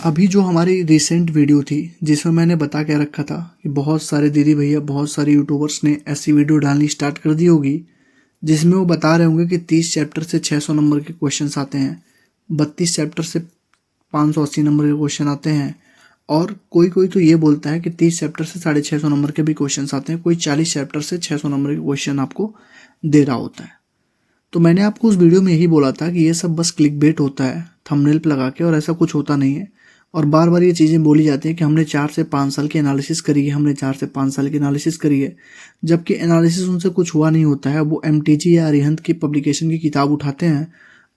अभी जो हमारी रिसेंट वीडियो थी जिसमें मैंने बता के रखा था कि बहुत सारे दीदी भैया बहुत सारे यूट्यूबर्स ने ऐसी वीडियो डालनी स्टार्ट कर दी होगी जिसमें वो बता रहे होंगे कि 30 चैप्टर से 600 नंबर के क्वेश्चंस आते हैं, 32 चैप्टर से 580 नंबर के क्वेश्चन आते हैं, और कोई कोई तो ये बोलता है कि 30 चैप्टर से 650 नंबर के भी क्वेश्चंस आते हैं, कोई 40 चैप्टर से 600 नंबर के क्वेश्चन आपको दे रहा होता है। तो मैंने आपको उस वीडियो में यही बोला था कि ये सब बस क्लिक बेट होता है थंबनेल पे लगा के, और ऐसा कुछ होता नहीं है। और बार बार ये चीज़ें बोली जाती हैं कि हमने 4 से 5 साल की एनालिसिस करी है, हमने 4 से 5 साल की एनालिसिस करी है, जबकि एनालिसिस उनसे कुछ हुआ नहीं होता है। वो एमटीजी या अरिहंत की पब्लिकेशन की किताब उठाते हैं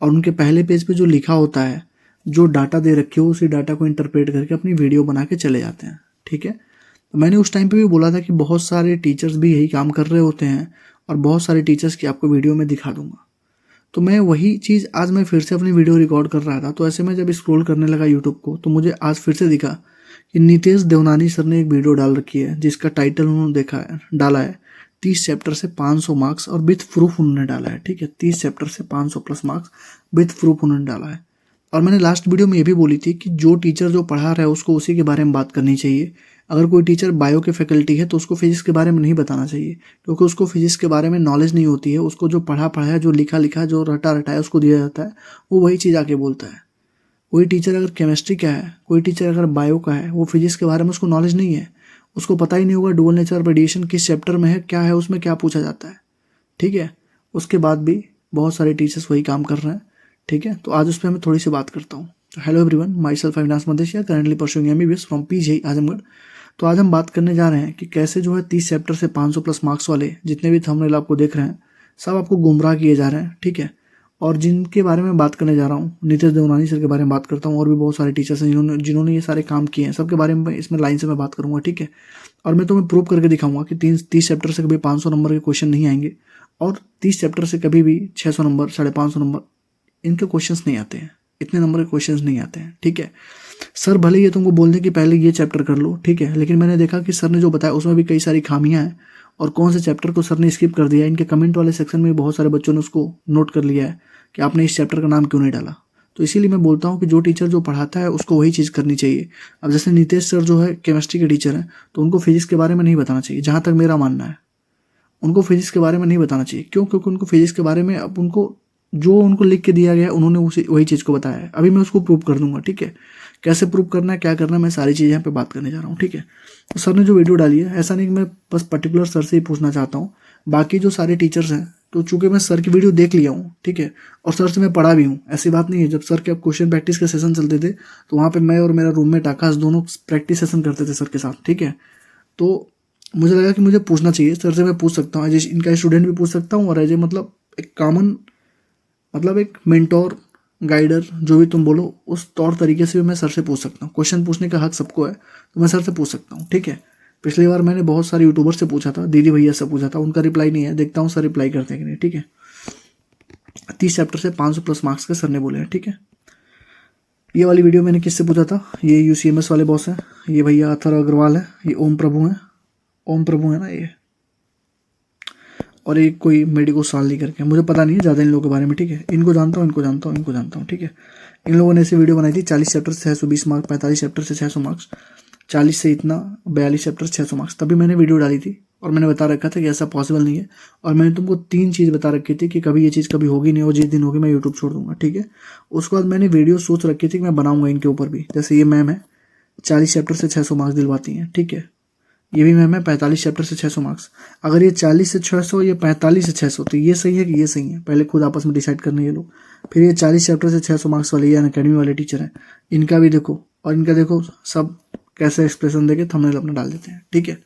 और उनके पहले पेज पे जो लिखा होता है, जो डाटा दे रखे हो, उसी डाटा को इंटरप्रेट करके अपनी वीडियो बना के चले जाते हैं। ठीक है, तो मैंने उस टाइम पे भी बोला था कि बहुत सारे टीचर्स भी यही काम कर रहे होते हैं और बहुत सारे टीचर्स की आपको वीडियो में दिखा दूंगा। तो मैं वही चीज़ आज मैं फिर से अपनी वीडियो रिकॉर्ड कर रहा था, तो ऐसे में जब स्क्रॉल करने लगा यूट्यूब को तो मुझे आज फिर से दिखा कि नितेश देवनानी सर ने एक वीडियो डाल रखी है जिसका टाइटल उन्होंने डाला है 30 चैप्टर से 500 मार्क्स, और विथ प्रूफ उन्होंने डाला है। ठीक है, 30 चैप्टर से 500 प्लस मार्क्स विथ प्रूफ उन्होंने डाला है। और मैंने लास्ट वीडियो में ये भी बोली थी कि जो टीचर जो पढ़ा रहा है उसको उसी के बारे में बात करनी चाहिए। अगर कोई टीचर बायो के फैकल्टी है तो उसको फिजिक्स के बारे में नहीं बताना चाहिए, क्योंकि उसको फिजिक्स के बारे में नॉलेज नहीं होती है। उसको जो पढ़ा है, जो लिखा है, जो रटा है उसको दिया जाता है, वो वही चीज़ आके बोलता है। कोई टीचर अगर केमिस्ट्री का है, कोई टीचर अगर बायो का है, वो फिजिक्स के बारे में उसको नॉलेज नहीं है, उसको पता ही नहीं होगा डुअल नेचर ऑफ रेडिएशन किस चैप्टर में है, क्या है उसमें, क्या पूछा जाता है। ठीक है, उसके बाद भी बहुत सारे टीचर्स वही काम कर रहे हैं। ठीक है, तो आज उस पर मैं थोड़ी सी बात करता हूँ। Hello everyone, myself Avinash Madeshiya, currently pursuing MBBS from PGI Azamgarh. तो आज हम बात करने जा रहे हैं कि कैसे जो है 30 चैप्टर से 500 प्लस मार्क्स वाले जितने भी थंबनेल आपको देख रहे हैं सब आपको गुमराह किए जा रहे हैं। ठीक है, और जिनके बारे में बात करने जा रहा हूँ, नितेश देवनानी सर के बारे में बात करता हूँ, और भी बहुत सारे टीचर्स हैं जिन्होंने ये सारे काम किए हैं, सबके बारे में इसमें लाइन से मैं बात करूँगा। ठीक है, और मैं तुम्हें प्रूव करके दिखाऊंगा कि 30 चैप्टर से कभी 500 नंबर के क्वेश्चन नहीं आएंगे, और 30 चैप्टर से कभी भी 600 नंबर, 550 नंबर इनके क्वेश्चंस नहीं आते हैं, इतने नंबर के क्वेश्चंस नहीं आते हैं। ठीक है, सर भले ये तुमको बोल दें कि पहले ये चैप्टर कर लो, ठीक है, लेकिन मैंने देखा कि सर ने जो बताया उसमें भी कई सारी खामियां हैं, और कौन से चैप्टर को सर ने स्किप कर दिया। इनके कमेंट वाले सेक्शन में बहुत सारे बच्चों ने उसको नोट कर लिया है कि आपने इस चैप्टर का नाम क्यों नहीं डाला। तो इसीलिए मैं बोलता हूँ कि जो टीचर जो पढ़ाता है उसको वही चीज़ करनी चाहिए। अब जैसे नितेश सर जो है केमिस्ट्री के टीचर हैं, तो उनको फिजिक्स के बारे में नहीं बताना चाहिए, जहाँ तक मेरा मानना है। उनको फिजिक्स के बारे में नहीं बताना चाहिए। क्यों? क्योंकि उनको फिजिक्स के बारे में अब उनको जो उनको लिख के दिया गया उन्होंने उसी वही चीज़ को बताया है। अभी मैं उसको प्रूव कर दूंगा। ठीक है, कैसे प्रूव करना है, क्या करना है, मैं सारी चीज़ यहाँ पे बात करने जा रहा हूँ। ठीक है, तो सर ने जो वीडियो डाली है, ऐसा नहीं कि मैं बस पर्टिकुलर सर से ही पूछना चाहता हूँ, बाकी जो सारे टीचर्स हैं, तो चूंकि मैं सर की वीडियो देख लिया हूँ, ठीक है, और सर से मैं पढ़ा भी हूँ। ऐसी बात नहीं है, जब सर के अब क्वेश्चन प्रैक्टिस के सेशन चलते थे तो वहाँ पे मैं और मेरा रूममेट आकाश दोनों प्रैक्टिस सेशन करते थे सर के साथ। ठीक है, तो मुझे लगा कि मुझे पूछना चाहिए, सर से मैं पूछ सकता हूँ, एज इनका स्टूडेंट भी पूछ सकता हूँ, और एज मतलब एक कॉमन, मतलब एक मेंटोर, गाइडर, जो भी तुम बोलो, उस तौर तरीके से भी मैं सर से पूछ सकता हूँ। क्वेश्चन पूछने का हक सबको है, तो मैं सर से पूछ सकता हूँ। ठीक है, पिछली बार मैंने बहुत सारे यूट्यूबर से पूछा था, दीदी भैया से पूछा था, उनका रिप्लाई नहीं है, देखता हूँ सर रिप्लाई करते हैं कि नहीं। ठीक है, 30 चैप्टर से 500 प्लस मार्क्स के सर ने बोले हैं। ठीक है, ये वाली वीडियो मैंने किससे पूछा था, ये यूसीएमएस वाले बॉस हैं, ये भैया अथर्व अग्रवाल है, ये ओम प्रभु हैं, ओम प्रभु है ना ये, और एक कोई मेडिको सालनी करके, मुझे पता नहीं है ज़्यादा इन लोगों के बारे में। ठीक है, इनको जानता हूँ, इनको जानता हूँ, इनको जानता हूँ। ठीक है, इन लोगों ने ऐसी वीडियो बनाई थी 40 चैप्टर से 620 मार्क्स, 45 चैप्टर से 600 मार्क्स, 40 से इतना, 42 चैप्टर से 600 मार्क्स। तभी मैंने वीडियो डाली थी और मैंने बता रखा था कि ऐसा पॉसिबल नहीं है, और मैंने तुमको 3 चीज़ बता रखी थी कि कभी ये चीज़ कभी होगी नहीं, और जिस दिन होगी मैं यूट्यूब छोड़ दूंगा। ठीक है, उसके बाद मैंने वीडियो सोच रखी थी कि मैं बनाऊंगा इनके ऊपर भी। जैसे ये मैम है, 40 चैप्टर से 600 मार्क्स दिलवाती हैं। ठीक है, ये भी मैम है 45 चैप्टर से 600 मार्क्स। अगर ये 40 से 600, ये 45 से 600, तो ये सही है कि ये सही है, पहले खुद आपस में डिसाइड करना ये लोग। फिर ये 40 चैप्टर से 600 मार्क्स वाले ये अनअकैडमी वाले टीचर हैं, इनका भी देखो, और इनका देखो, सब कैसे एक्सप्रेशन देके थंबनेल अपना डाल देते हैं। ठीक है,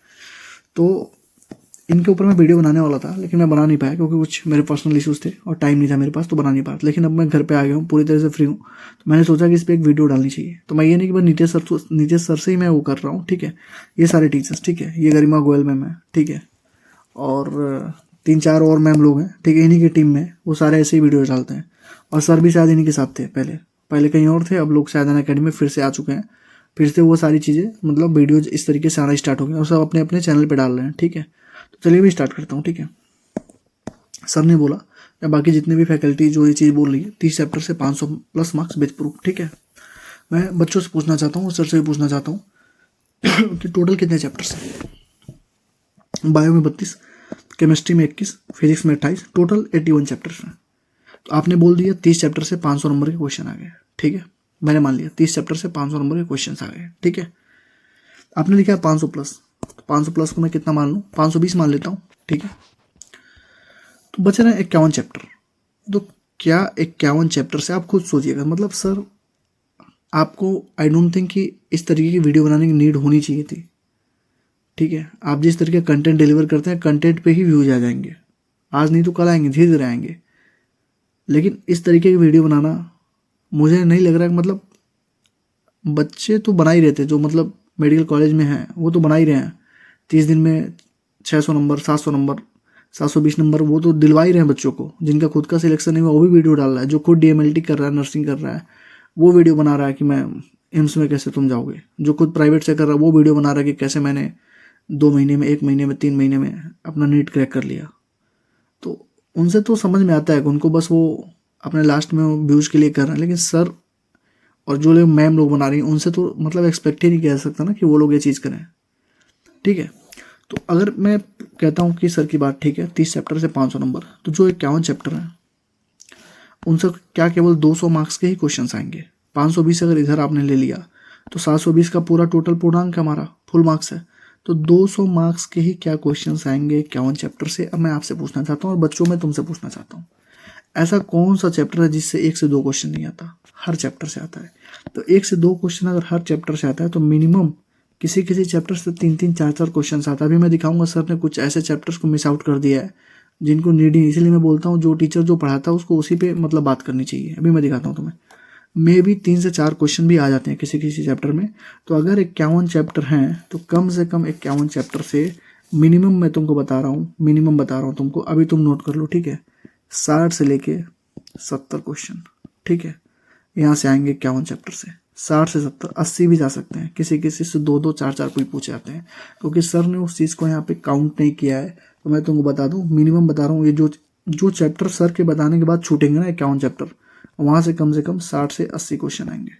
तो इनके ऊपर मैं वीडियो बनाने वाला था, लेकिन मैं बना नहीं पाया क्योंकि कुछ मेरे पर्सनल इश्यूज थे और टाइम नहीं था मेरे पास, तो बना नहीं पाया। लेकिन अब मैं घर पे आ गया हूँ, पूरी तरह से फ्री हूँ, तो मैंने सोचा कि इस पर एक वीडियो डालनी चाहिए। तो मैं ये नहीं कि बस नीतीश सर से ही मैं वो कर रहा हूँ। ठीक है, ये सारे टीचर्स, ठीक है, ये गरिमा गोयल मैम है, ठीक है, और 3-4 और मैम लोग हैं, ठीक है, इन्हीं की टीम में, वो सारे ऐसे ही वीडियो डालते हैं। और सर भी शायद इन्हीं के साथ थे, पहले कहीं और थे, अब लोग शायद अनअकैडमी में फिर से आ चुके हैं, फिर से वो सारी चीज़ें, मतलब वीडियोज इस तरीके से आना स्टार्ट हो गए और सब अपने अपने चैनल पे डाल रहे हैं। ठीक है, तो चलिए मैं स्टार्ट करता हूँ। ठीक है, सर ने बोला, या बाकी जितने भी फैकल्टी जो ये चीज़ बोल रही है, 30 चैप्टर से 500 प्लस मार्क्स विद प्रूफ। ठीक है, मैं बच्चों से पूछना चाहता हूँ, सर से भी पूछना चाहता हूँ कि टोटल कितने चैप्टर्स हैं। बायो में 32, केमिस्ट्री में 21, फिजिक्स में 28, टोटल 81 चैप्टर्स हैं। तो आपने बोल दिया 30 चैप्टर से 500 नंबर के क्वेश्चन आ गए, ठीक है। मैंने मान लिया 30 चैप्टर से 500 नंबर के क्वेश्चन आ गए, ठीक है। आपने लिखा 500 प्लस, तो 500 प्लस को मैं कितना मान लूँ, 520 मान लेता हूँ, ठीक है। तो बच रहे हैं 51 चैप्टर। तो क्या 51 चैप्टर से, आप खुद सोचिएगा, मतलब सर आपको आई डोंट थिंक कि इस तरीके की वीडियो बनाने की नीड होनी चाहिए थी, ठीक है। आप जिस तरीके का कंटेंट डिलीवर करते हैं, कंटेंट पे ही व्यूज आ जाएंगे, आज नहीं तो कल आएंगे, धीरे धीरे आएंगे। लेकिन इस तरीके की वीडियो बनाना मुझे नहीं लग रहा है, मतलब बच्चे तो बना ही रहते, जो मतलब मेडिकल कॉलेज में हैं वो तो बना ही रहे हैं। 30 दिन में 600 नंबर, 700 नंबर, 720 नंबर वो तो दिलवा ही रहे हैं बच्चों को। जिनका खुद का सिलेक्शन नहीं हुआ वो भी वीडियो डाल रहा है। जो खुद DMLT कर रहा है, नर्सिंग कर रहा है, वो वीडियो बना रहा है कि मैं एम्स में कैसे तुम जाओगे। जो खुद प्राइवेट से कर रहा है वो वीडियो बना रहा है कि कैसे मैंने 2 महीने में, 1 महीने में, 3 महीने में अपना नीट क्रैक कर लिया। तो उनसे तो समझ में आता है कि उनको बस वो अपने लास्ट में व्यूज के लिए कर रहे हैं। लेकिन सर और जो लोग मैम लोग बना रही हैं उनसे तो मतलब एक्सपेक्ट ही नहीं किया जा सकता ना कि वो लोग ये चीज़ करें, ठीक है। तो अगर मैं कहता हूँ कि सर की बात ठीक है, 30 चैप्टर से 500 नंबर, तो जो 51 चैप्टर हैं उनसे क्या केवल 200 मार्क्स के ही क्वेश्चन आएंगे। 520 अगर इधर आपने ले लिया तो 720 का पूरा टोटल पूर्णांक हमारा फुल मार्क्स है। तो 200 मार्क्स के ही क्या क्वेश्चन आएंगे 51 चैप्टर से। अब मैं आपसे पूछना चाहता हूँ और बच्चों में तुमसे पूछना चाहता हूँ, ऐसा कौन सा चैप्टर है जिससे 1 से 2 क्वेश्चन नहीं आता? हर चैप्टर से आता है। तो 1 से 2 क्वेश्चन अगर हर चैप्टर से आता है तो मिनिमम किसी किसी चैप्टर से 3-3, 4-4 क्वेश्चन आता है। अभी मैं दिखाऊंगा सर ने कुछ ऐसे चैप्टर्स को मिस आउट कर दिया है जिनको नीड ही, इसलिए मैं बोलता हूँ जो टीचर जो पढ़ाता है उसको उसी पे मतलब बात करनी चाहिए। अभी मैं दिखाता हूँ तुम्हें, मे भी 3 से 4 क्वेश्चन भी आ जाते हैं किसी किसी चैप्टर में। तो अगर 51 चैप्टर हैं तो कम से कम 51 चैप्टर से मिनिमम, मैं तुमको बता रहा हूँ, मिनिमम बता रहा हूँ तुमको, अभी तुम नोट कर लो, ठीक है। 60 से लेके 70 क्वेश्चन, ठीक है, यहाँ से आएंगे 51 चैप्टर से। 60 से 70, 80 भी जा सकते हैं, किसी किसी से 2-2, 4-4 कोई पूछे जाते हैं, क्योंकि सर ने उस चीज़ को यहाँ पे काउंट नहीं किया है। तो मैं तुमको बता दूं, मिनिमम बता रहा हूँ, ये जो चैप्टर सर के बताने के बाद छूटेंगे ना 51 चैप्टर, वहाँ से कम 60 से 80 क्वेश्चन आएंगे,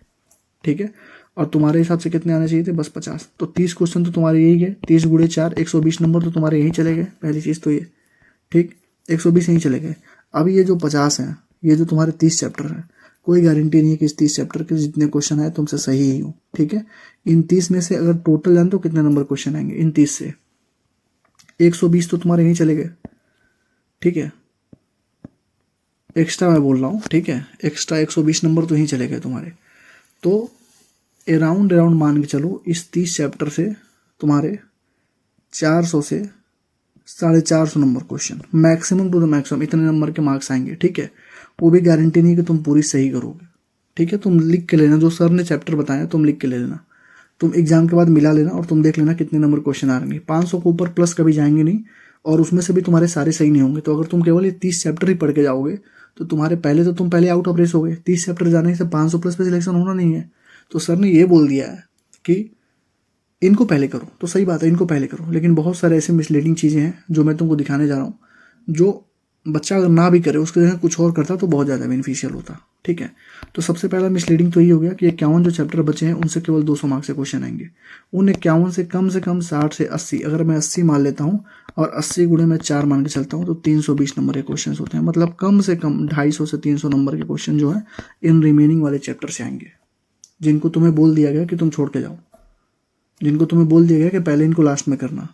ठीक है। और तुम्हारे हिसाब से कितने आने चाहिए थे? बस 50। तो 30 क्वेश्चन तो तुम्हारे यही है, 30 गुणे 4, 120 नंबर तो तुम्हारे यही चले गए। पहली चीज़ तो ये, ठीक, 120 यहीं चले गए। अब ये जो 50 हैं, ये जो तुम्हारे 30 चैप्टर हैं, कोई गारंटी नहीं है कि इस 30 चैप्टर के जितने क्वेश्चन आए तुमसे सही ही हो, ठीक है। इन 30 में से अगर टोटल जान तो कितने नंबर क्वेश्चन आएंगे इन 30 से? 120 तो तुम्हारे यहीं चले गए, ठीक है। एक्स्ट्रा मैं बोल रहा हूँ, ठीक है, एक्स्ट्रा 120 नंबर तो यहीं चले गए तुम्हारे। तो अराउंड मान के चलो इस 30 चैप्टर से तुम्हारे 400 से 450 number question, maximum to the maximum इतने नंबर के मार्क्स आएंगे, ठीक है। वो भी गारंटी नहीं कि तुम पूरी सही करोगे, ठीक है। तुम लिख के लेना, जो सर ने चैप्टर बताया तुम लिख के ले लेना, तुम एग्जाम के बाद मिला लेना और तुम देख लेना कितने नंबर क्वेश्चन आ रहे हैं। 500 के ऊपर प्लस कभी जाएंगे नहीं, और उसमें से भी तुम्हारे सारे सही नहीं होंगे। तो अगर तुम केवल ये 30 चैप्टर ही पढ़ के जाओगे तो तुम्हारे तुम पहले आउट ऑफ रेस हो गए। 30 चैप्टर जाने से 500 प्लस पे सिलेक्शन होना नहीं है। तो सर ने ये बोल दिया है कि इनको पहले करो, तो सही बात है, इनको पहले करो। लेकिन बहुत सारे ऐसे मिसलीडिंग चीज़ें हैं जो मैं तुमको दिखाने जा रहा हूँ, जो बच्चा अगर ना भी करे उसके जगह कुछ और करता तो बहुत ज़्यादा बेनिफिशियल होता, ठीक है। तो सबसे पहला मिसलीडिंग तो ये हो गया कि 51 जो चैप्टर बचे हैं उनसे केवल 200 मार्क्स से क्वेश्चन आएंगे। उन 51 से कम 60 से 80, अगर मैं 80 मान लेता हूँ और 80 गुणे मैं 4 मान के चलता हूँ तो 320 नंबर के क्वेश्चन होते हैं। मतलब कम से कम 250 से 300 नंबर के क्वेश्चन जो है इन रिमेनिंग वाले चैप्टर से आएंगे, जिनको तुम्हें बोल दिया गया कि तुम छोड़ के जाओ, जिनको तुम्हें बोल दिया गया कि पहले इनको लास्ट में करना।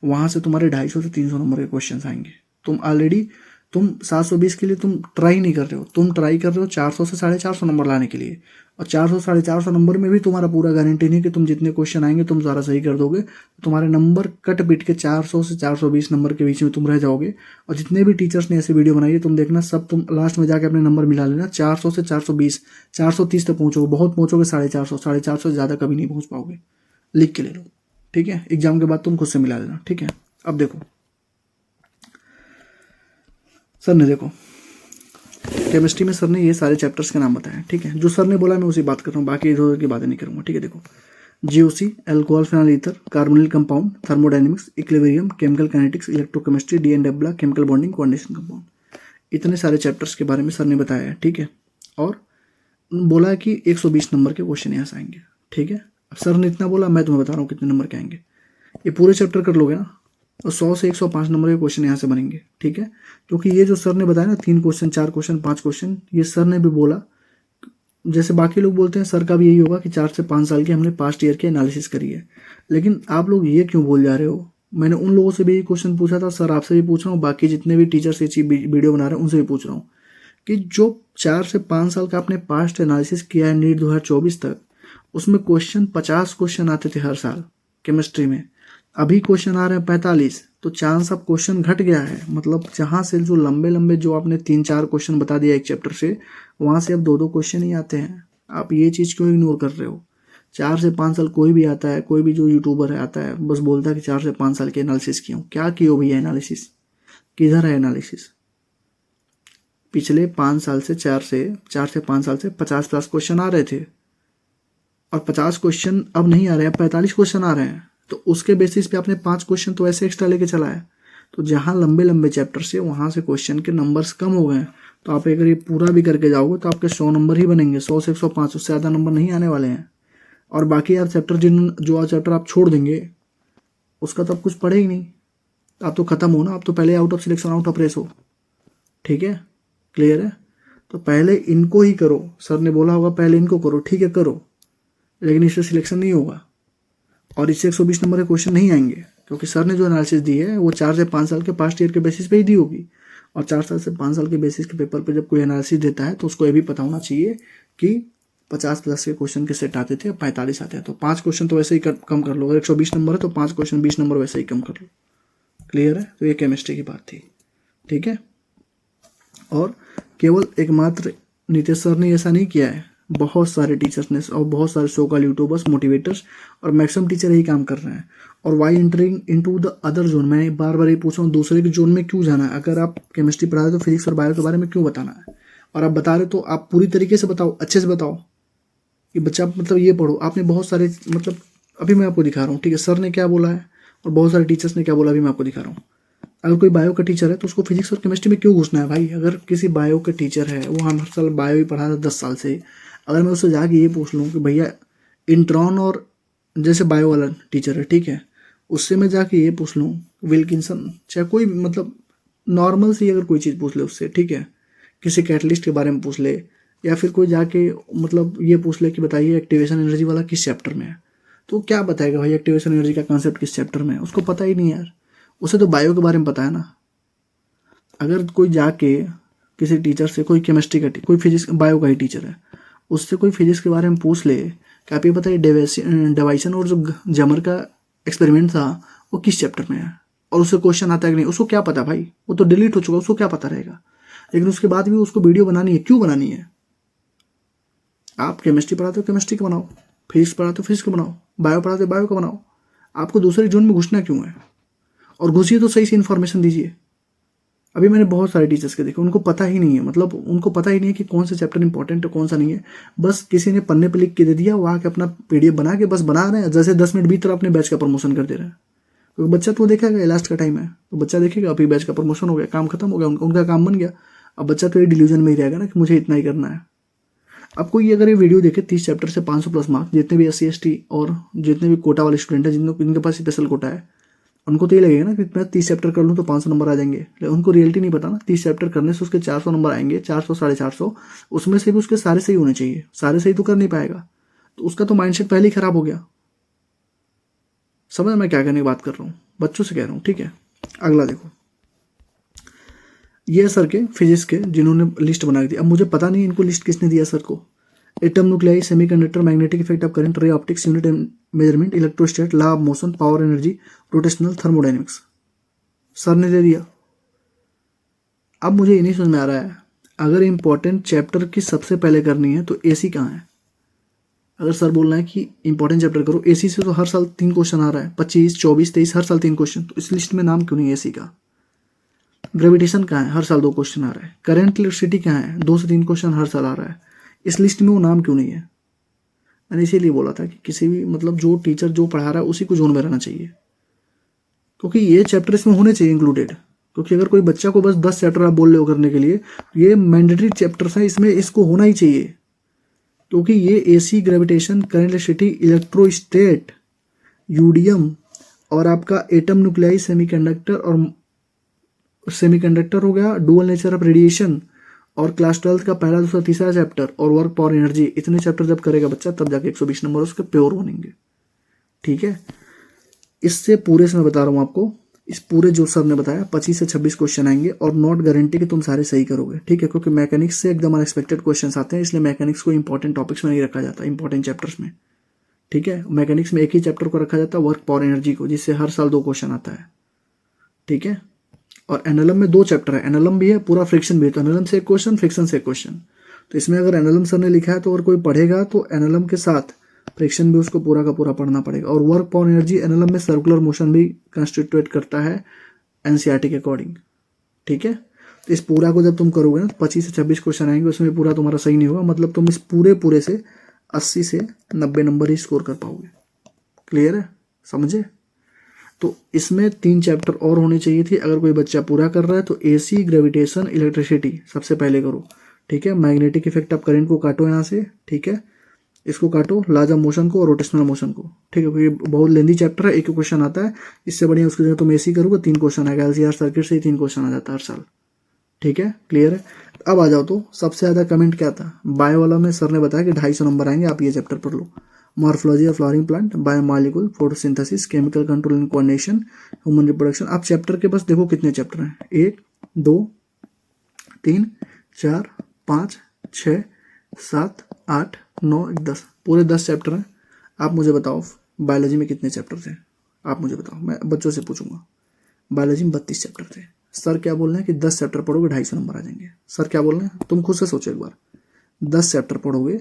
वहाँ से तुम्हारे 250 से 300 नंबर के क्वेश्चन आएंगे। तुम 720 के लिए तुम ट्राई नहीं कर रहे हो, तुम ट्राई कर रहे हो 400 से 450 नंबर लाने के लिए। और 400 450 नंबर में भी तुम्हारा पूरा गारंटी नहीं कि तुम जितने क्वेश्चन आएंगे तुम सारा सही कर दोगे। तुम्हारे नंबर कट पीट के 400 से 420 नंबर के बीच में तुम रह जाओगे। और जितने भी टीचर्स ने ऐसी वीडियो बनाई है तुम देखना, सब तुम लास्ट में जाके अपने नंबर मिला लेना। 400 से 420, 430 तक पहुँचोगे, बहुत पहुँचोगे 450, 450 से ज़्यादा कभी नहीं पहुँच पाओगे। लिख के ले लो, ठीक है। एग्जाम के बाद तुम खुद से मिला लेना, ठीक है। अब देखो सर ने, देखो केमिस्ट्री में सर ने ये सारे चैप्टर्स के नाम बताए, ठीक है। जो सर ने बोला मैं उसी बात कर रहा हूँ, बाकी इधर उधर की बातें नहीं करूँगा, ठीक है। देखो GOC, alcohol phenol ether, carbonyl compound, thermodynamics, equilibrium, chemical kinetics, electrochemistry, डी-एन-डब्ला, केमिकल बॉन्डिंग, कोऑर्डिनेशन कंपाउंड, इतने सारे चैप्टर्स के बारे में सर ने बताया है, ठीक है। और बोला है कि 120 नंबर के क्वेश्चन यहाँ से आएंगे, ठीक है। अब सर ने इतना बोला, मैं तुम्हें बता रहा हूँ कितने नंबर के आएंगे। ये पूरे चैप्टर कर लोगे ना और 100 से 105 नंबर के क्वेश्चन यहाँ से बनेंगे, ठीक है। क्योंकि ये जो सर ने बताया ना 3 क्वेश्चन 4 क्वेश्चन 5 क्वेश्चन, ये सर ने भी बोला, जैसे बाकी लोग बोलते हैं सर का भी यही होगा कि 4 से 5 साल की हमने पास्ट ईयर की एनालिसिस करी है। लेकिन आप लोग ये क्यों बोल जा रहे हो? मैंने उन लोगों से भी क्वेश्चन पूछा था, सर आपसे भी पूछ रहा हूँ, बाकी जितने भी टीचर्स ये चीज वीडियो बना रहे हैं उनसे भी पूछ रहा हूँ कि जो 4 से 5 साल का आपने पास्ट एनालिसिस किया है नीट 2024 तक, उसमें क्वेश्चन 50 क्वेश्चन आते थे हर साल केमिस्ट्री में, अभी क्वेश्चन आ रहे हैं 45, तो चांस ऑफ क्वेश्चन घट गया है। मतलब जहाँ से जो लंबे लंबे जो आपने 3-4 क्वेश्चन बता दिया एक चैप्टर से, वहाँ से अब 2-2 क्वेश्चन ही आते हैं। आप ये चीज़ क्यों इग्नोर कर रहे हो? 4 से 5 साल कोई भी आता है, कोई भी जो यूट्यूबर है आता है, बस बोलता है कि 4 से 5 साल के एनालिसिस किया हूँ। क्या किया भैया एनालिसिस? किधर है एनालिसिस? पिछले 5 साल से 4 से 5 साल से 50+ क्वेश्चन आ रहे थे और 50 क्वेश्चन अब नहीं आ रहे हैं, 45 क्वेश्चन आ रहे हैं। तो उसके बेसिस पे आपने 5 क्वेश्चन तो ऐसे एक्स्ट्रा लेके चला है। तो जहाँ लंबे लंबे चैप्टर से वहाँ से क्वेश्चन के नंबर्स कम हो गए हैं। तो आप अगर ये पूरा भी करके जाओगे तो आपके 100 नंबर ही बनेंगे, 100 से 105, उससे ज़्यादा नंबर नहीं आने वाले हैं। और बाकी आप चैप्टर जो चैप्टर आप छोड़ देंगे उसका तो आप कुछ पढ़े ही नहीं, आप तो खत्म हो ना, आप तो पहले out of selection out of race हो, ठीक है, क्लियर है। तो पहले इनको ही करो, सर ने बोला होगा पहले इनको करो, ठीक है करो, लेकिन इससे सिलेक्शन नहीं होगा और इससे 120 नंबर के क्वेश्चन नहीं आएंगे, क्योंकि सर ने जो एनालिसिस दी है वो 4 से 5 साल के पास्ट ईयर के बेसिस पे ही दी होगी। और 4 साल से 5 साल के बेसिस के पेपर पे जब कोई एनालिसिस देता है तो उसको ये भी पता होना चाहिए कि 50+ के क्वेश्चन के सेट आते थे, 45 आते हैं। तो 5 क्वेश्चन तो वैसे ही कम कर लो, अगर 120 नंबर है तो 5 क्वेश्चन 20 नंबर वैसे ही कम कर लो, क्लियर है। तो ये केमिस्ट्री की बात थी, ठीक है। और केवल एकमात्र नीतीश सर ने ऐसा नहीं किया है, बहुत सारे टीचर्स ने और बहुत सारे सो कॉल्ड यूट्यूबर्स, मोटिवेटर्स और मैक्सिमम टीचर यही काम कर रहे हैं। और why entering into the other zone, मैं बार बार ये पूछ रहा हूँ, दूसरे के जोन में क्यों जाना है? अगर आप केमिस्ट्री पढ़ा रहे तो फिजिक्स और बायो के बारे में क्यों बताना है? और आप बता रहे तो आप पूरी तरीके से बताओ, अच्छे से बताओ कि बच्चा मतलब ये पढ़ो। आपने बहुत सारे मतलब अभी मैं आपको दिखा रहा हूँ, ठीक है, सर ने क्या बोला है और बहुत सारे टीचर्स ने क्या बोला, अभी मैं आपको दिखा रहा हूँ। अगर कोई बायो का टीचर है तो उसको फिजिक्स और केमिस्ट्री में क्यों घुसना है भाई? अगर किसी बायो का टीचर है, वो हर साल बायो ही पढ़ा रहा है 10 साल से, अगर मैं उससे जाके ये पूछ लूँ कि भैया इंट्रॉन, और जैसे बायो वाला टीचर है, ठीक है, उससे मैं जाके ये पूछ लूँ विल्किंसन, चाहे कोई मतलब नॉर्मल सी अगर कोई चीज़ पूछ ले उससे, ठीक है, किसी कैटलिस्ट के बारे में पूछ ले, या फिर कोई जाके मतलब ये पूछ ले कि बताइए एक्टिवेशन एनर्जी वाला किस चैप्टर में है, तो क्या बताएगा भाई एक्टिवेशन एनर्जी का कॉन्सेप्ट किस चैप्टर में है? उसको पता ही नहीं यार, उसे तो बायो के बारे में पता है ना। अगर कोई जाके किसी टीचर से, कोई केमिस्ट्री का कोई फिजिक्स बायो का ही टीचर है, उससे कोई फिजिक्स के बारे में पूछ ले कि आप ये बताइए डेवाइसन और जो जमर का एक्सपेरिमेंट था वो किस चैप्टर में है, और उससे क्वेश्चन आता है कि नहीं, उसको क्या पता भाई? वो तो डिलीट हो चुका, उसको क्या पता रहेगा? लेकिन उसके बाद भी उसको वीडियो बनानी है, क्यों बनानी है? आप केमिस्ट्री पढ़ाते हो केमिस्ट्री का बनाओ, फिजिक्स पढ़ाते हो फिजिक्स का बनाओ, बायो पढ़ाते हो बायो का बनाओ। आपको दूसरे जोन में घुसना क्यों है? और घुसिए तो सही से इन्फॉर्मेशन दीजिए। अभी मैंने बहुत सारे टीचर्स के देखे, उनको पता ही नहीं है, मतलब उनको पता ही नहीं है कि कौन सा चैप्टर इंपॉर्टेंट है कौन सा नहीं है। बस किसी ने पन्ने पे लिख के दे दिया, वो आके अपना PDF बना के बस बना रहे हैं, जैसे 10 मिनट भीतर अपने बैच का प्रमोशन कर दे रहे हैं। क्योंकि बच्चा तो देखेगा, लास्ट का टाइम है तो बच्चा देखेगा अभी बैच का प्रमोशन हो गया, काम खत्म हो गया, उनका काम बन गया। अब बच्चा तो ये डिल्यूजन में ही रहेगा ना कि मुझे इतना ही करना है। अब कोई अगर ये वीडियो देखे 30 चैप्टर से 500+ मार्क्स, जितने भी SC ST और जितने भी कोटा वाले स्टूडेंट हैं, जिनके पास स्पेशल कोटा है, उनको तो ये लगेगा ना कि मैं 30 चैप्टर कर लूँ तो 500 नंबर आ जाएंगे। लेकिन उनको रियलिटी नहीं पता ना, 30 चैप्टर करने से उसके 400 नंबर आएंगे, 400 450, उसमें से भी उसके सारे सही होने चाहिए, सारे सही तो कर नहीं पाएगा, तो उसका तो माइंडसेट पहले ही खराब हो गया। समझ मैं क्या कहने की बात कर रहा हूँ, बच्चों से कह रहा हूँ, ठीक है। अगला देखो, ये सर के फिजिक्स के जिन्होंने लिस्ट बना दी। अब मुझे पता नहीं इनको लिस्ट किसने दिया सर को। Atom nuclei, semiconductor, magnetic effect of current, ray optics, unit measurement, electrostatic, law of motion, power energy, rotational thermodynamics, sir ने दे दिया। अब मुझे ये नहीं समझ में आ रहा है, अगर इंपॉर्टेंट चैप्टर की सबसे पहले करनी है तो AC कहाँ है? अगर सर बोल रहे हैं कि इंपॉर्टेंट चैप्टर करो, AC से तो हर साल 3 क्वेश्चन आ रहा है, 25 24 23 हर साल 3 क्वेश्चन, तो इस लिस्ट में नाम क्यों नहीं है AC का? ग्रेविटेशन कहाँ है? हर साल 2 क्वेश्चन आ रहा है। करंट इलेक्ट्रिसिटी कहाँ है? 2 से 3 क्वेश्चन हर साल आ रहा है। इस लिस्ट में वो नाम क्यों नहीं है? मैंने इसीलिए बोला था कि किसी भी मतलब जो टीचर जो पढ़ा रहा है उसी को जोन में रहना चाहिए, क्योंकि ये चैप्टर इसमें होने चाहिए इंक्लूडेड। क्योंकि अगर कोई बच्चा को बस 10 चैप्टर आप बोल रहे हो करने के लिए, ये मैंडेटरी चैप्टर्स हैं, इसमें इसको होना ही चाहिए। क्योंकि ये AC, gravitation, current, electricity, electrostatic, यूडियम और आपका एटम, न्यूक्लियाई, सेमीकंडक्टर हो गया, डुअल नेचर ऑफ रेडिएशन और क्लास 12 का पहला, दूसरा, तीसरा चैप्टर और वर्क, पावर, एनर्जी, इतने चैप्टर जब करेगा बच्चा तब जाके 120 नंबर उसके प्योर बनेंगे। ठीक है, इससे पूरे से मैं बता रहा हूँ आपको, इस पूरे जो सर ने बताया 25 से 26 क्वेश्चन आएंगे और नॉट गारंटी कि तुम सारे सही करोगे। ठीक है, क्योंकि मैकेनिक्स से एकदम अनएक्सपेक्टेड क्वेश्चन आते हैं, इसलिए मैकेनिक्स को इंपॉर्टेंट टॉपिक्स में नहीं रखा जाता, इंपॉर्टेंट चैप्टर्स में। ठीक है, मैकेनिक्स में एक ही चैप्टर को रखा जाता है, वर्क, पावर, एनर्जी को, जिससे हर साल 2 क्वेश्चन आता है। ठीक है, और एनएलएम में 2 चैप्टर है, एनएलएम भी है, पूरा फ्रिक्शन भी है, तो एनएलएम से एक क्वेश्चन, फ्रिक्शन से एक क्वेश्चन। तो इसमें अगर एनएलएम सर ने लिखा है तो अगर कोई पढ़ेगा तो एनएलएम के साथ फ्रिक्शन भी उसको पूरा का पूरा पढ़ना पड़ेगा। और वर्क, पावर, एनर्जी एनएलएम में सर्कुलर मोशन भी कंस्टिट्यूट करता है एनसीईआरटी के अकॉर्डिंग। ठीक है, तो इस पूरा को जब तुम करोगे ना 25 से 26 क्वेश्चन आएंगे, उसमें पूरा तुम्हारा सही नहीं होगा, मतलब तुम इस पूरे से 80 से 90 नंबर ही स्कोर कर पाओगे। क्लियर है, समझे? तो इसमें 3 चैप्टर और होने चाहिए थे। अगर कोई बच्चा पूरा कर रहा है तो एसी, ग्रेविटेशन, इलेक्ट्रिसिटी सबसे पहले करो। ठीक है, मैग्नेटिक इफेक्ट ऑफ करंट को काटो यहाँ से। ठीक है, इसको काटो, लॉज ऑफ मोशन को और रोटेशनल मोशन को। ठीक है, क्योंकि बहुत लेंदी चैप्टर है, एक क्वेश्चन आता है, इससे बढ़िया उसके जगह तुम एसी करोगे 3 क्वेश्चन आएगा, एलसीआर सर्किट से ही 3 क्वेश्चन आ जाता है हर साल। ठीक है, क्लियर है? अब आ जाओ, तो सबसे ज़्यादा कमेंट क्या था बायो वाला में? सर ने बताया कि 250 नंबर आएंगे, आप ये चैप्टर पढ़ लो। Morphology of flowering plant, biomolecule, photosynthesis, chemical control and coordination, human reproduction. आप चैप्टर के बस देखो कितने चैप्टर हैं, 1 2 3 4 5 6 7 8 9 10, पूरे 10 चैप्टर हैं। आप मुझे बताओ बायोलॉजी में कितने चैप्टर थे? आप मुझे बताओ, मैं बच्चों से पूछूंगा। बायोलॉजी में 32 चैप्टर थे। सर क्या बोल रहे हैं कि 10 चैप्टर पढ़ोगे 250 नंबर आ जाएंगे। सर क्या बोल रहे हैं, तुम खुद से सोचो एक बार, 10 चैप्टर पढ़ोगे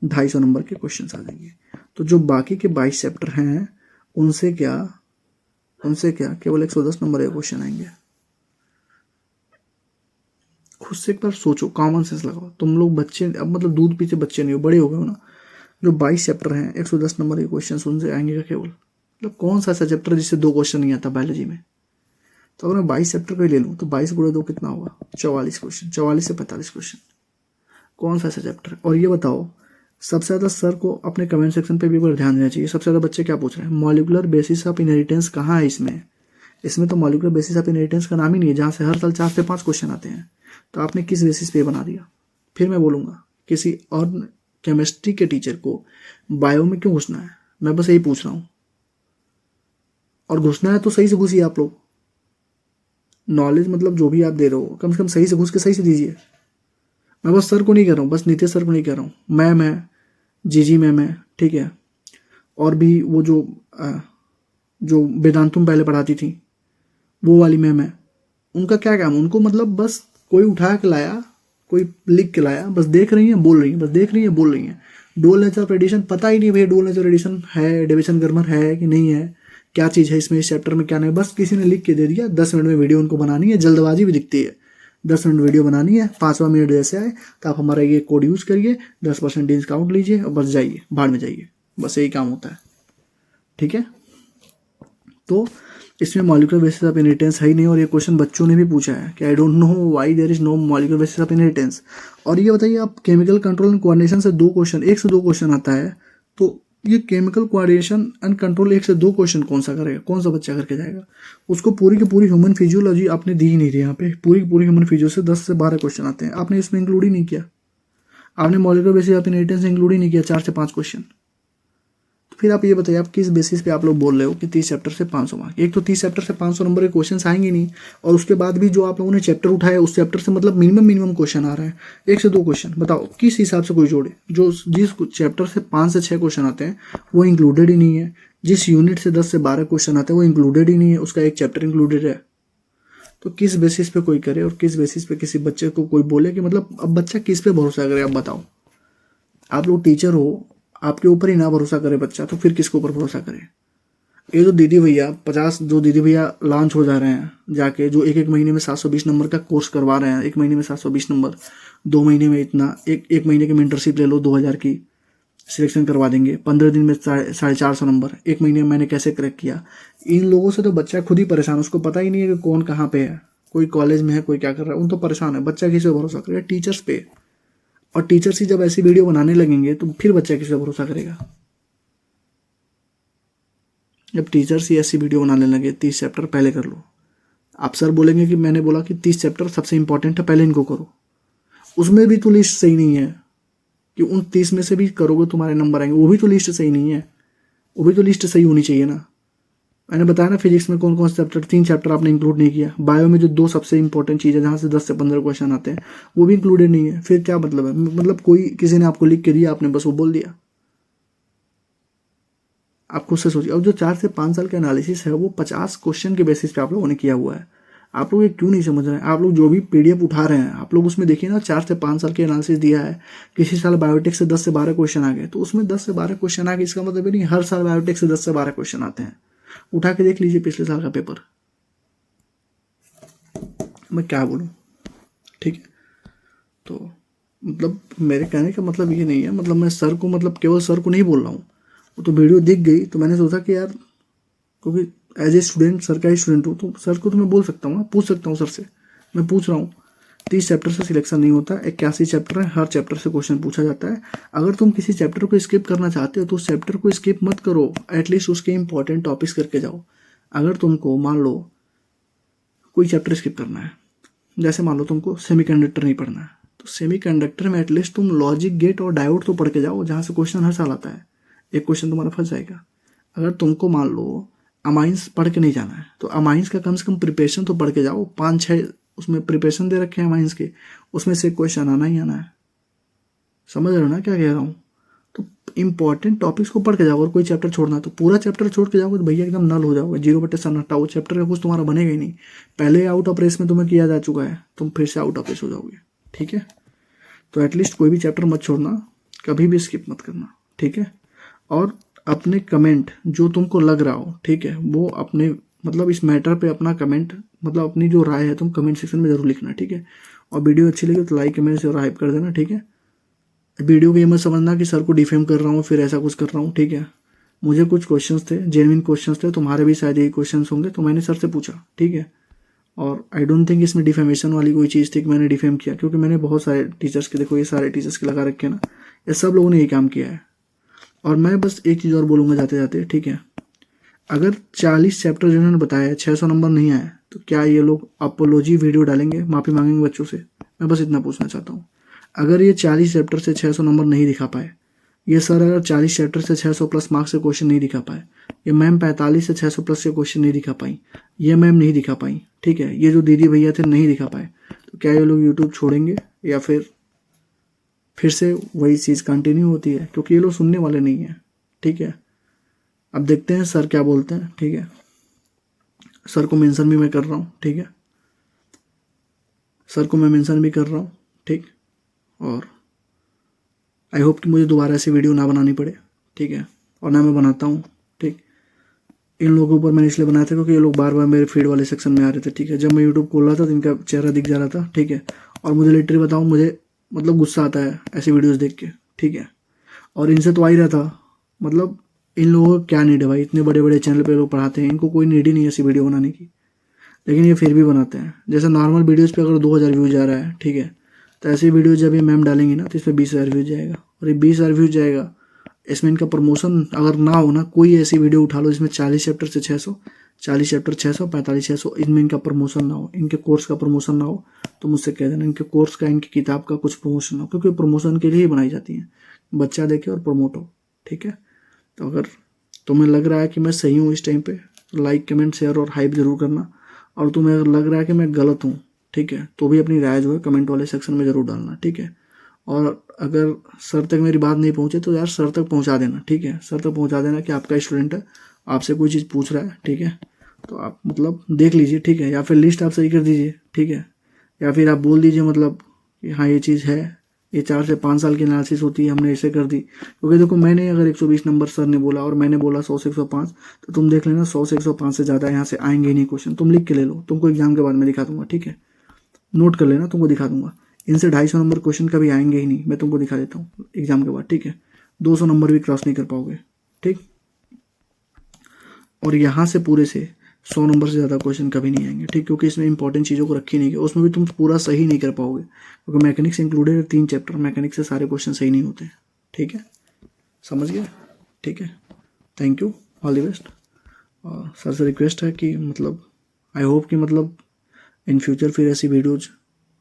250 नंबर के क्वेश्चन आ जाएंगे। तो जो बाकी के 22 चैप्टर हैं उनसे क्या केवल 110 नंबर के क्वेश्चन आएंगे। खुद से एक बार सोचो, कॉमन सेंस लगाओ। तुम लोग बच्चे, अब मतलब दूध पीछे बच्चे नहीं हो, बड़े हो गए हो ना। जो 22 चैप्टर हैं 110 नंबर के क्वेश्चन उनसे आएंगे का केवल, मतलब कौन सा ऐसा चैप्टर जिससे 2 क्वेश्चन नहीं आता बायोलॉजी में? तो अगर मैं 22 चैप्टर का ही ले लूँ तो 22 गुणे 2 कितना होगा? 44 क्वेश्चन, 44 से 45 क्वेश्चन। कौन सा ऐसा चैप्टर? और ये बताओ, सबसे ज़्यादा सर को अपने कमेंट सेक्शन पे भी एक बार ध्यान देना चाहिए। सबसे ज़्यादा बच्चे क्या पूछ रहे हैं, मॉलिकुलर बेसिस ऑफ इनहेरिटेंस कहाँ है इसमें तो मॉलिकुलर बेसिस ऑफ इनहेरिटेंस का नाम ही नहीं है, जहाँ से हर साल 4 से 5 क्वेश्चन आते हैं। तो आपने किस बेसिस पे बना दिया? फिर मैं बोलूँगा किसी और केमिस्ट्री के टीचर को बायो में क्यों घुसना है? मैं बस यही पूछ रहा हूँ। और घुसना है तो सही से घुसिए आप लोग। नॉलेज मतलब जो भी आप दे रहे हो कम से कम सही से घुस के सही से दीजिए। मैं बस सर को नहीं कह रहा हूँ, बस नीतीश सर को नहीं कह रहा हूँ, मैम है, जीजी मैम है, ठीक है, और भी वो जो वेदांतुम पहले पढ़ाती थी वो वाली मैम है, उनका क्या काम? उनको मतलब बस कोई उठा के लाया, कोई लिख के लाया, बस देख रही हैं बोल रही हैं, बस देख रही हैं बोल रही हैं। डुअल नेचर ऑफ रेडिएशन पता ही नहीं भैया, डुअल नेचर रेडिएशन है, डेविसन गर्मर है कि नहीं है, क्या चीज़ है इसमें, इस चैप्टर में क्या नहीं, बस किसी ने लिख के दे दिया। 10 मिनट में वीडियो उनको बनानी है, जल्दबाजी भी दिखती है। 10 मिनट वीडियो बनानी है, 5वां मिनट जैसे आए तो आप हमारा ये कोड यूज़ करिए, 10% डिस्काउंट लीजिए और बस जाइए, भाड़ में जाइए, बस यही काम होता है। ठीक है, तो इसमें मॉलिक्यूलर बेसिस ऑफ इनहेरिटेंस है ही नहीं। और ये क्वेश्चन बच्चों ने भी पूछा है कि I don't know why there is no molecular basis of inheritance. और ये बताइए, आप केमिकल कंट्रोल एंड कोऑर्डिनेशन से 2 क्वेश्चन, 1 से 2 क्वेश्चन आता है, तो ये केमिकल कोऑर्डिनेशन एंड कंट्रोल 1 से 2 क्वेश्चन कौन सा करेगा? कौन सा बच्चा करके जाएगा? उसको पूरी की पूरी ह्यूमन फिजियोलॉजी आपने दी ही नहीं थी। यहाँ पे पूरी की पूरी ह्यूमन फिजियो से 10 से 12 क्वेश्चन आते हैं, आपने इसमें इंक्लूड ही नहीं किया। आपने molecular basis of inheritance include ही नहीं किया, 4 से 5 क्वेश्चन। फिर आप ये बताइए, आप किस बेसिस पे आप लोग बोल रहे हो कि 30 चैप्टर से 500 मार्क? एक तो 30 चैप्टर से 500 नंबर के क्वेश्चन आएंगे नहीं, और उसके बाद भी जो आप लोगों ने चैप्टर उठाए उस चैप्टर से मतलब मिनिमम क्वेश्चन आ रहे हैं, 1 से 2 क्वेश्चन। बताओ किस हिसाब से कोई जोड़े? जो जिस चैप्टर से 5 से 6 क्वेश्चन आते हैं वो इंक्लूडेड ही नहीं है, जिस यूनिट से 10 से 12 क्वेश्चन आते हैं वो इंक्लूडेड ही नहीं है, उसका एक चैप्टर इंक्लूडेड है। तो किस बेसिस पे कोई करे और किस बेसिस पे किसी बच्चे को कोई बोले कि मतलब अब बच्चा किस पे भरोसा करे? आप बताओ, आप लोग टीचर हो, आपके ऊपर ही ना भरोसा करे बच्चा तो फिर किसके ऊपर भरोसा करे? ये जो दीदी भैया 50 जो दीदी भैया लॉन्च हो जा रहे हैं जाके, जो एक महीने में 720 नंबर का कोर्स करवा रहे हैं, 1 महीने में 720 नंबर, 2 महीने में इतना, एक महीने की मेंटरशिप ले लो 2000 की, सिलेक्शन करवा देंगे, 15 दिन में 450 नंबर, 1 महीने में मैंने कैसे क्रैक किया। इन लोगों से तो बच्चा खुद ही परेशान, उसको पता ही नहीं है कि कौन कहाँ पे है, कोई कॉलेज में है, कोई क्या कर रहा है, उन तो परेशान है। बच्चा किसी पे भरोसा करेगा? टीचर्स पे। और टीचर्स ही जब ऐसी वीडियो बनाने लगेंगे तो फिर बच्चा किस पे भरोसा करेगा। जब टीचर्स ही ऐसी वीडियो बनाने लगे 30 चैप्टर पहले कर लो, आप सर बोलेंगे कि मैंने बोला कि 30 चैप्टर सबसे इंपॉर्टेंट है, पहले इनको करो, उसमें भी तो लिस्ट सही नहीं है कि उन 30 में से भी करोगे तुम्हारे नंबर आएंगे, वो भी तो लिस्ट सही नहीं है, वो भी तो लिस्ट सही होनी चाहिए ना। मैंने बताया ना फिजिक्स में कौन कौन से चैप्टर, 3 चैप्टर आपने इंक्लूड नहीं किया। बायो में जो 2 सबसे इंपॉर्टेंट चीज़ है जहाँ से 10 से 15 क्वेश्चन आते हैं वो भी इंक्लूडेड नहीं है। फिर क्या मतलब है? मतलब कोई किसी ने आपको लिख के दिया, आपने बस वो बोल दिया। आप खुद से सोचिए। अब जो 4 से 5 साल का एनालिसिस है वो 50 क्वेश्चन के बेसिस पे आप लोगों ने किया हुआ है। आप लोग ये क्यों नहीं समझ रहे हैं? आप लोग जो भी पीडीएफ उठा रहे हैं आप लोग उसमें देखिए ना, 4 से 5 साल के एनालिसिस दिया है। किसी साल बायोटेक से 10 से 12 क्वेश्चन आ गए तो उसमें 10 से 12 क्वेश्चन आ गए, इसका मतलब ये नहीं हर साल बायोटेक से 10 से 12 क्वेश्चन आते हैं। उठा के देख लीजिए पिछले साल का पेपर, मैं क्या बोलूँ। ठीक है, तो मतलब मेरे कहने का मतलब ये नहीं है, मतलब मैं सर को, मतलब केवल सर को नहीं बोल रहा हूँ। वो तो वीडियो दिख गई तो मैंने सोचा कि यार, क्योंकि एज ए स्टूडेंट, सर का ही स्टूडेंट हूँ, तो सर को तो मैं बोल सकता हूँ ना, पूछ सकता हूँ सर से। मैं पूछ रहा हूँ, 30 चैप्टर से सिलेक्शन नहीं होता, 81 चैप्टर है, हर चैप्टर से क्वेश्चन पूछा जाता है। अगर तुम किसी चैप्टर को स्किप करना चाहते हो तो उस चैप्टर को स्किप मत करो, एटलीस्ट उसके इंपॉर्टेंट टॉपिक्स करके जाओ। अगर तुमको मान लो कोई चैप्टर स्किप करना है, जैसे मान लो तुमको सेमीकंडक्टर नहीं पढ़ना है, तो सेमीकंडक्टर में एटलीस्ट तुम लॉजिक गेट और डायोड तो पढ़ के जाओ, जहाँ से क्वेश्चन हर साल आता है। एक क्वेश्चन तुम्हारा फंस जाएगा। अगर तुमको मान लो अमाइंस पढ़ के नहीं जाना है तो अमाइंस का कम से कम प्रिपरेशन तो पढ़ के जाओ। 5-6 उसमें प्रिपरेशन दे रखे हैं अमाइंस के, उसमें से क्वेश्चन आना ही आना है। समझ रहे हो ना क्या कह रहा हूँ? तो इंपॉर्टेंट टॉपिक्स को पढ़ के जाओ। और कोई चैप्टर छोड़ना है तो पूरा चैप्टर छोड़ के जाओगे तो भैया एकदम नल हो जाओगे, 0/7 वो चैप्टर का कुछ तुम्हारा बनेगा ही नहीं। पहले आउट ऑफ रेस में तुम्हें किया जा चुका है, तुम फिर से आउट ऑफ रेस हो जाओगे। ठीक है, तो एटलीस्ट कोई भी चैप्टर मत छोड़ना, कभी भी स्किप मत करना। ठीक है, और अपने कमेंट जो तुमको लग रहा हो, ठीक है, वो अपने मतलब इस मैटर पे अपना कमेंट, मतलब अपनी जो राय है तुम कमेंट सेक्शन में जरूर लिखना। ठीक है, और वीडियो अच्छी लगी तो लाइक कमेंट और हाइप कर देना। ठीक है, वीडियो को ये मत समझना कि सर को डिफेम कर रहा हूँ फिर ऐसा कुछ कर रहा हूँ। ठीक है, मुझे कुछ क्वेश्चंस थे, जेन्युइन क्वेश्चंस थे, तुम्हारे भी शायद यही क्वेश्चंस होंगे, तो मैंने सर से पूछा। ठीक है, और आई डोंट थिंक इसमें डिफेमेशन वाली कोई चीज़ थी कि मैंने डिफेम किया, क्योंकि मैंने बहुत सारे टीचर्स के, देखो ये सारे टीचर्स के लगा रखे हैं ना, ये सब लोगों ने यही काम किया है। और मैं बस एक चीज़ और बोलूँगा जाते जाते, ठीक है, अगर 40 चैप्टर जिन्होंने बताया 600 नंबर नहीं आए तो क्या ये लोग अपोलॉजी वीडियो डालेंगे, माफ़ी मांगेंगे बच्चों से? मैं बस इतना पूछना चाहता हूँ। अगर ये 40 चैप्टर से 600 नंबर नहीं दिखा पाए, ये सर अगर 40 चैप्टर से 600 प्लस मार्क्स से क्वेश्चन नहीं दिखा पाए, ये मैम 45 से 600 प्लस के क्वेश्चन नहीं दिखा पाई, ये मैम नहीं दिखा पाई, ठीक है, ये जो दीदी भैया थे नहीं दिखा पाए, तो क्या ये लोग यूट्यूब छोड़ेंगे या फिर से वही चीज़ कंटिन्यू होती है? क्योंकि ये लोग सुनने वाले नहीं हैं। ठीक है, अब देखते हैं सर क्या बोलते हैं। ठीक है, सर को मेंशन भी मैं कर रहा हूँ। ठीक है, सर को मैं मेंशन भी कर रहा हूँ। ठीक, और आई होप कि मुझे दोबारा ऐसी वीडियो ना बनानी पड़े। ठीक है, और ना मैं बनाता हूँ। ठीक, इन लोगों पर मैंने इसलिए बनाया था क्योंकि ये लोग बार बार मेरे फीड वाले सेक्शन में आ रहे थे। ठीक है, जब मैं यूट्यूब खोल रहा था तो इनका चेहरा दिख जा रहा था। ठीक है, और मुझे लिटरली बताऊँ, मुझे मतलब गुस्सा आता है ऐसी वीडियोज़ देख के। ठीक है, और इनसे तो आ ही रहा था, मतलब इन लोगों को क्या नीड है भाई? इतने बड़े बड़े चैनल पे लोग पढ़ाते हैं, इनको कोई नीड ही नहीं है ऐसी वीडियो बनाने की, लेकिन ये फिर भी बनाते हैं। जैसे नॉर्मल वीडियोज़ पे अगर 2000 व्यूज़ जा रहा है, ठीक है, तो ऐसी वीडियो जब ये मैम डालेंगी ना तो इस पर 20,000 व्यूज़ जाएगा, और ये 20,000 व्यूज़ जाएगा, इसमें इनका प्रमोशन अगर ना हो ना, कोई ऐसी वीडियो उठा लो जिसमें 40 चैप्टर से 600, 40 चैप्टर 600, 45 600, इनमें इनका प्रमोशन ना हो, इनके कोर्स का प्रमोशन ना हो, तो मुझसे कह देना इनके कोर्स का, इनकी किताब का कुछ प्रमोशन हो, क्योंकि प्रमोशन के लिए ही बनाई जाती हैं, बच्चा देखे और प्रमोट हो। ठीक है, तो अगर तुम्हें लग रहा है कि मैं सही हूँ इस टाइम पे, तो लाइक कमेंट शेयर और हाइप जरूर करना, और तुम्हें अगर लग रहा है कि मैं गलत हूँ, ठीक है, तो भी अपनी राय जो है कमेंट वाले सेक्शन में जरूर डालना। ठीक है, और अगर सर तक मेरी बात नहीं पहुँचे तो यार सर तक पहुँचा देना। ठीक है, सर तक पहुँचा देना कि आपका स्टूडेंट है, आपसे कोई चीज़ पूछ रहा है। ठीक है, तो आप मतलब देख लीजिए। ठीक है, या फिर लिस्ट आप सही कर दीजिए। ठीक है, या फिर आप बोल दीजिए मतलब कि हाँ ये चीज़ है, ये 4 से 5 साल की एनालिसिस होती है, हमने ऐसे कर दी। क्योंकि देखो मैंने अगर 120 नंबर सर ने बोला और मैंने बोला 100 से 105, तो तुम देख लेना 100 से 105 से ज़्यादा यहाँ से आएंगे ही नहीं क्वेश्चन। तुम लिख के ले लो, तुमको एग्जाम के बाद में दिखा दूंगा। ठीक है, नोट कर लेना, तुमको दिखा दूंगा। इनसे 250 नंबर क्वेश्चन कभी आएंगे ही नहीं, मैं तुमको दिखा देता हूँ एग्जाम के बाद। ठीक है, 200 नंबर भी क्रॉस नहीं कर पाओगे। ठीक, और यहाँ से पूरे से 100 नंबर से ज़्यादा क्वेश्चन कभी नहीं आएंगे, ठीक, क्योंकि इसमें इंपॉर्टेंट चीज़ों को रखी नहीं गई, उसमें भी तुम पूरा सही नहीं कर पाओगे, क्योंकि मैकेनिक्स इंक्लूडेड है 3 चैप्टर, मैकेनिक्स से सारे क्वेश्चन सही नहीं होते, ठीक है, समझ गए, ठीक है, thank you, all the best. और सर से रिक्वेस्ट है कि मतलब आई होप कि मतलब इन फ्यूचर फिर ऐसी वीडियोज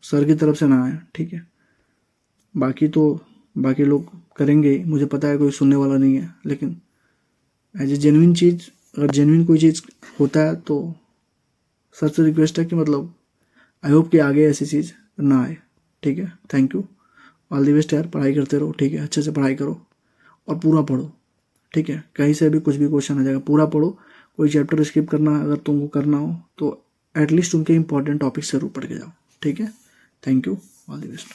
सर की तरफ से ना आए, ठीक है, बाकी तो बाकी लोग करेंगे, मुझे पता है कोई सुनने वाला नहीं है, लेकिन एज ए जेन्युइन चीज़, अगर जेन्युइन कोई चीज़ होता है तो सर से रिक्वेस्ट है कि मतलब आई होप कि आगे ऐसी चीज़ ना आए, ठीक है, thank you, all the best यार, पढ़ाई करते रहो, ठीक है, अच्छे से पढ़ाई करो और पूरा पढ़ो, ठीक है, कहीं से भी कुछ भी क्वेश्चन आ जाएगा, पूरा पढ़ो, कोई चैप्टर स्किप करना अगर तुमको करना हो तो एटलीस्ट उनके इंपॉर्टेंट टॉपिक से जरूर पढ़ के जाओ, ठीक है, thank you, all the best.